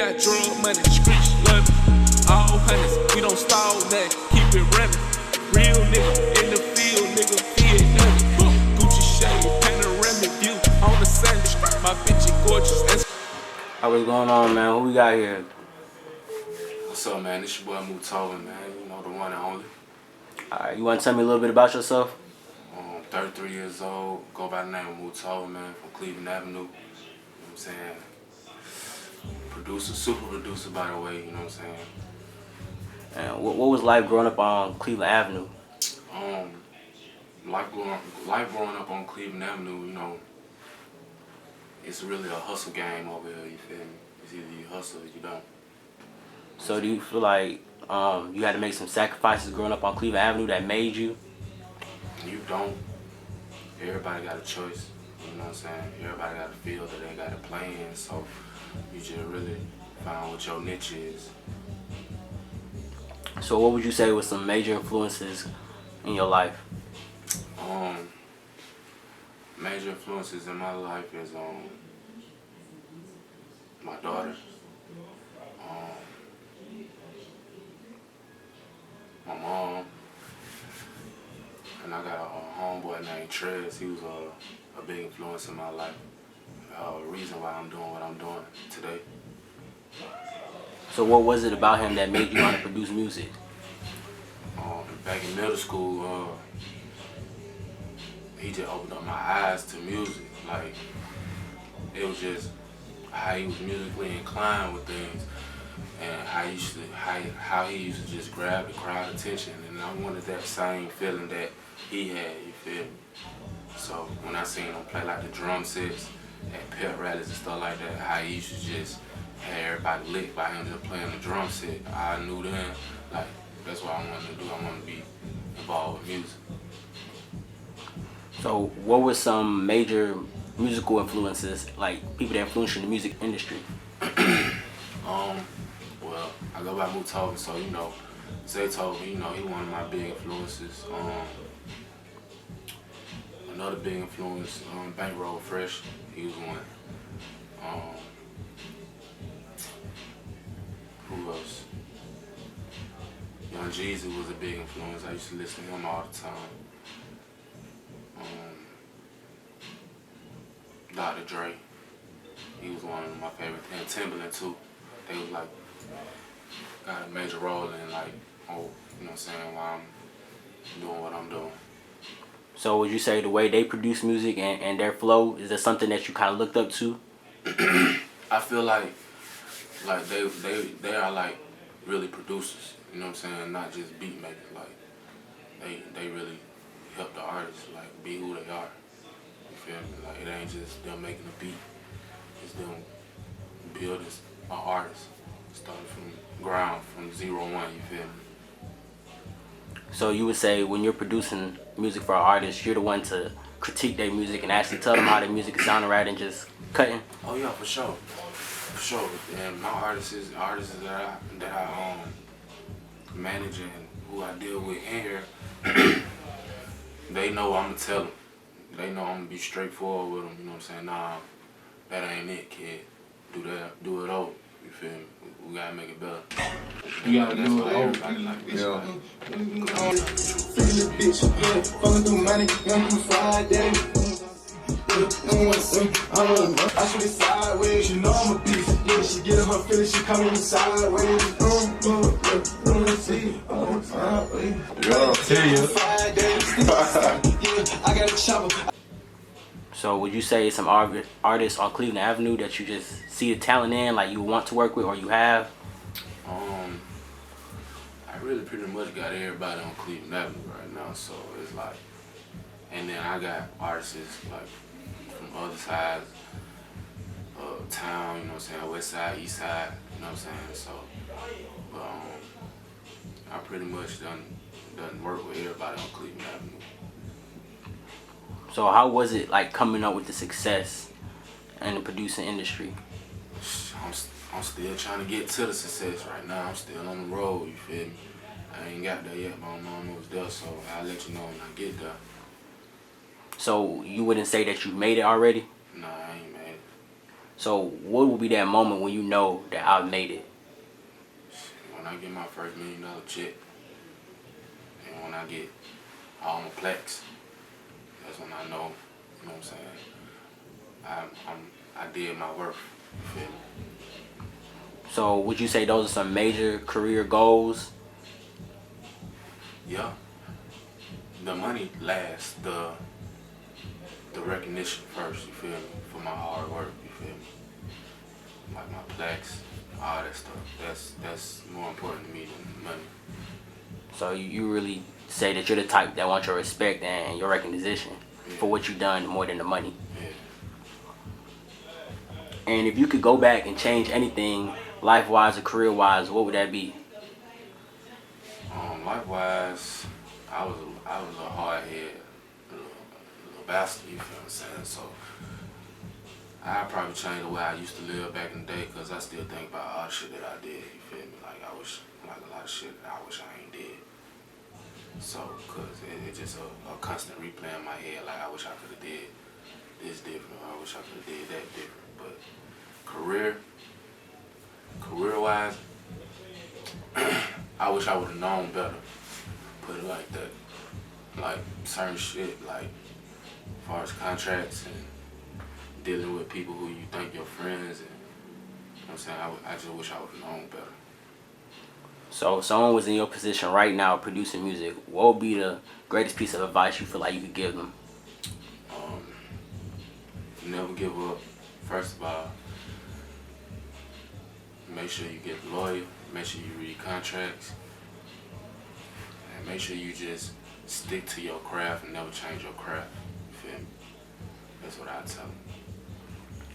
got drug money, streets love it. All hundreds, we don't stall that, keep it running. Real nigga in the field, nigga, feel nothing. Gucci shade, panoramic view on the Sunday. My bitch is gorgeous. How what's going on, man? Who we got here? What's up, man? This your boy Mooktoven, man. You know, the one and only. Alright, you want to tell me a little bit about yourself? 33 years old, go by the name of Mooktoven, man, from Cleveland Avenue. You know what I'm saying? Producer, super producer, by the way, you know what I'm saying? And what was life growing up on Cleveland Avenue? Life growing up on Cleveland Avenue, you know, it's really a hustle game over here, you feel me? It's either you hustle or you don't. So do you feel like you had to make some sacrifices growing up on Cleveland Avenue that made you? You don't. Everybody got a choice, you know what I'm saying? Everybody got a field that they got to play in, so you just really find what your niche is. So what would you say was some major influences in your life? Major influences in my life is my daughter, my mom, and I got a homeboy named Trez. He was a big influence in my life. Reason why I'm doing what I'm doing today. So what was it about him that made you want to produce music? Back in middle school, he just opened up my eyes to music. Like, it was just how he was musically inclined with things, and how he used to just grab the crowd attention. And I wanted that same feeling that he had, you feel me? So when I seen him play like the drum sets at pep rallies and stuff like that, how he used to just have everybody lit by him just playing the drum set, I knew then, like, that's what I wanted to do. I wanted to be involved with music. So what were some major musical influences, like people that influenced you in the music industry? Well, I go by Mooktoven, so you know, Zaytoven, you know, he one of my big influences. Another big influence, Bankroll Fresh, he was one. Who else? Young Jeezy was a big influence. I used to listen to him all the time. Dr. Dre, he was one of my favorites. And Timberland too. They was like, got a major role in like, you know what I'm saying, why I'm doing what I'm doing. So would you say the way they produce music and their flow, is that something that you kind of looked up to? I feel like they are like really producers, you know what I'm saying, not just beat makers. Like they really help the artists like be who they are. You feel me? Like it ain't just them making a beat, it's them building an artist, starting from ground, from 0-1, you feel me? So you would say when you're producing music for an artist, you're the one to critique their music and actually tell them how their music is sounding right and just cutting? Oh yeah, for sure. For sure. And my artists that I manage and who I deal with in here, they know I'm gonna tell them. They know I'm gonna be straightforward with them, you know what I'm saying? Nah, that ain't it, kid. Do it over. You feel me? We gotta make it better. You gotta do it over. Like this. Yeah. Fucking through money, young through Friday. I should be sideways, you know I'm a beast. Yeah, she get in her feelings, she coming sideways. Yeah, tell you. I got a chopper. So would you say some artists on Cleveland Avenue that you just see the talent in, like you want to work with or you have? I really pretty much got everybody on Cleveland Avenue right now, so it's like, and then I got artists like from other sides of town, you know what I'm saying, west side, east side, you know what I'm saying, so I pretty much done work with everybody on Cleveland Avenue. So how was it like coming up with the success in the producing industry? I'm still trying to get to the success right now. I'm still on the road, you feel me? I ain't got there yet, but I'm almost there, so I'll let you know when I get there. So you wouldn't say that you made it already? Nah, I ain't made it. So what would be that moment when you know that I've made it? When I get my first $1 million check, and when I get all my plaques, that's when I know, you know what I'm saying, I did my work, you feel me? So would you say those are some major career goals? Yeah. The money lasts, the recognition first, you feel me, for my hard work, you feel me? Like my plaques, all that stuff, that's more important to me than money. So you really say that you're the type that wants your respect and your recognition for what you've done more than the money. Yeah. And if you could go back and change anything, life-wise or career-wise, what would that be? Life-wise, I was a hard-head little bastard, you feel what I'm saying? So I probably changed the way I used to live back in the day, because I still think about all the shit that I did, you feel me? Like I wish, like a lot of shit that I wish I ain't did. So, cause it's just a constant replay in my head, like I wish I could have did this different, or I wish I could have did that different. But career-wise, I wish I would have known better, put it like that. Like certain shit, like as far as contracts and dealing with people who you think your friends, and you know what I'm saying, I just wish I would have known better. So if someone was in your position right now producing music, what would be the greatest piece of advice you feel like you could give them? Never give up. First of all, make sure you get a lawyer, make sure you read contracts, and make sure you just stick to your craft and never change your craft. You feel me? That's what I tell them.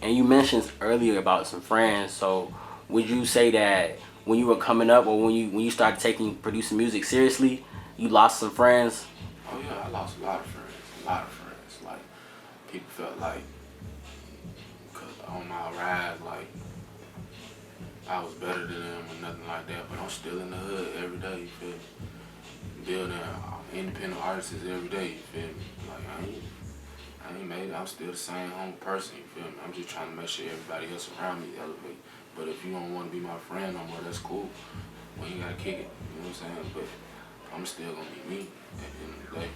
And you mentioned earlier about some friends, so would you say that when you were coming up, or when you started taking producing music seriously, you lost some friends? Oh yeah, I lost a lot of friends. Like, people felt like, cause on my ride, like, I was better than them or nothing like that, but I'm still in the hood every day, you feel me? Building independent artists every day, you feel me? Like, I ain't made it, I'm still the same humble person, you feel me? I'm just trying to make sure everybody else around me elevate. But if you don't want to be my friend no more, that's cool. We ain't gotta kick it, you know what I'm saying? But I'm still gonna be me at the end of the day.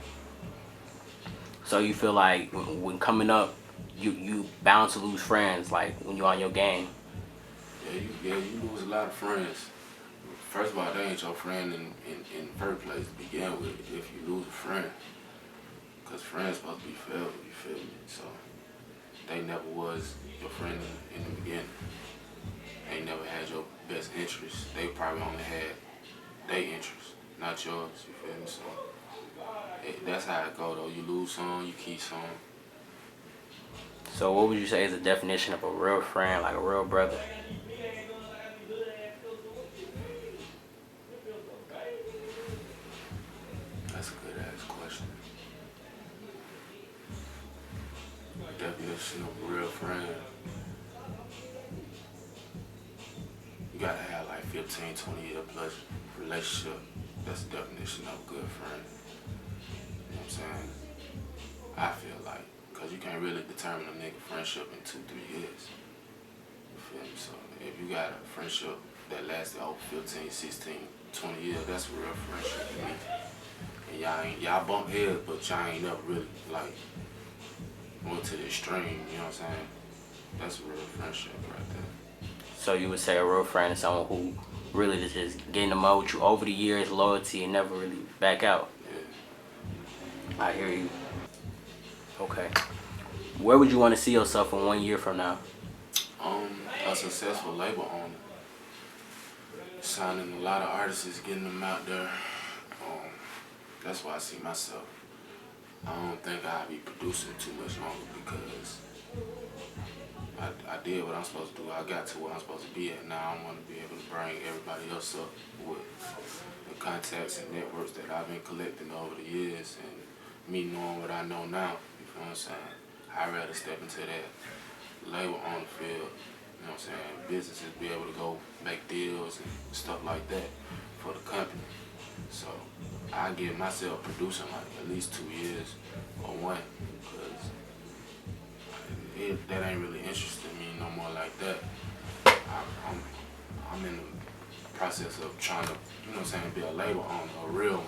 So you feel like when coming up, you bound to lose friends, like when you're on your game? Yeah, you lose a lot of friends. First of all, they ain't your friend in the first place to begin with if you lose a friend. Because friends supposed to be forever, you feel me? So they never was your friend in the beginning. They never had your best interests. They probably only had their interests, not yours, you feel me? So that's how it go though. You lose some, you keep some. So what would you say is the definition of a real friend, like a real brother? That's a good ass question. Definition of a real friend. You gotta have like 15, 20 year plus relationship. That's the definition of a good friend. You know what I'm saying? I feel like, cause you can't really determine a nigga friendship in 2-3 years. You feel me? So if you got a friendship that lasted over 15, 16, 20 years, that's a real friendship to me. And y'all bump heads, but y'all ain't never really like went to the extreme, you know what I'm saying? That's a real friendship right there. So you would say a real friend is someone who really is just getting to know with you over the years, loyalty, and never really back out. Yeah. I hear you. Okay. Where would you want to see yourself in 1 year from now? A successful label owner. Signing a lot of artists, getting them out there. That's why I see myself. I don't think I'll be producing too much longer because I did what I'm supposed to do. I got to where I'm supposed to be at. Now I want to be able to bring everybody else up with the contacts and networks that I've been collecting over the years, and me knowing what I know now. You feel what I'm saying? I'd rather step into that label on the field. You know what I'm saying? Businesses be able to go make deals and stuff like that for the company. So I give myself producing like at least 2 years or one, because that ain't really interesting me no more. Like like that. I'm in the process of trying to, you know what I'm saying, be a label owner, a real one.